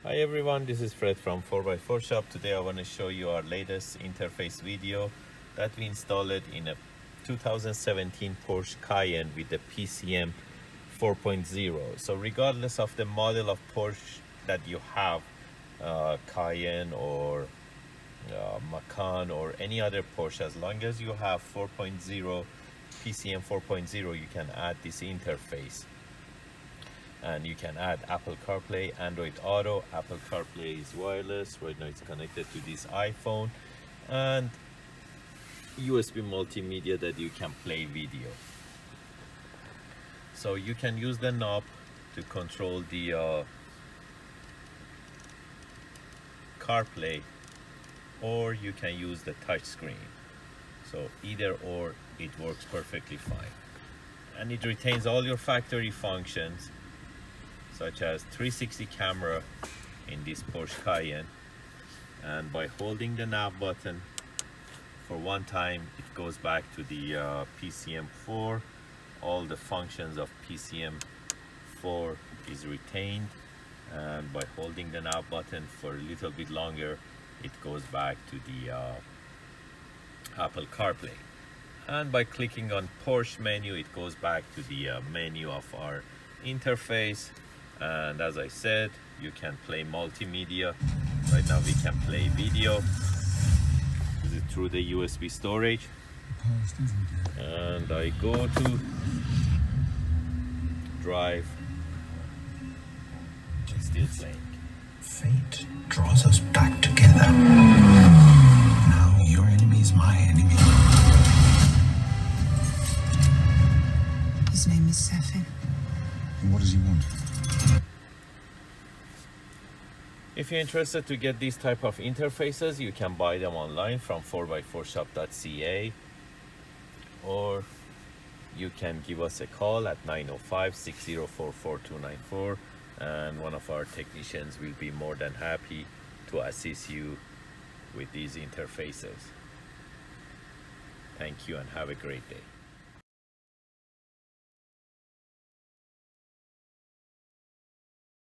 Hi everyone, this is Fred from 4x4 Shop. Today I want to show you our latest interface video that we installed in a 2017 Porsche Cayenne with the PCM 4.0. So regardless of the model of Porsche that you have, Cayenne or Macan or any other Porsche, as long as you have 4.0 PCM 4.0, you can add this interface. And you can add Apple CarPlay, Android Auto. Apple CarPlay is wireless. Right now it's connected to this iPhone, and USB multimedia that you can play video. So you can use the knob to control the CarPlay, or you can use the touch screen. So either or, it works perfectly fine. And it retains all your factory functions, such as 360 camera in this Porsche Cayenne. And by holding the nav button for one time, it goes back to the PCM 4. All the functions of PCM 4 is retained, and by holding the nav button for a little bit longer, it goes back to the Apple CarPlay. And by clicking on Porsche menu, it goes back to the menu of our interface. And as I said, you can play multimedia. Right now we can play video. This is through the USB storage. And I go to drive. It's still playing. Fate draws us back together. Now your enemy is my enemy. His name is Safin. And what does he want? If you're interested to get these type of interfaces, you can buy them online from 4x4shop.ca, or you can give us a call at 905-604-4294, and one of our technicians will be more than happy to assist you with these interfaces. Thank you and have a great day.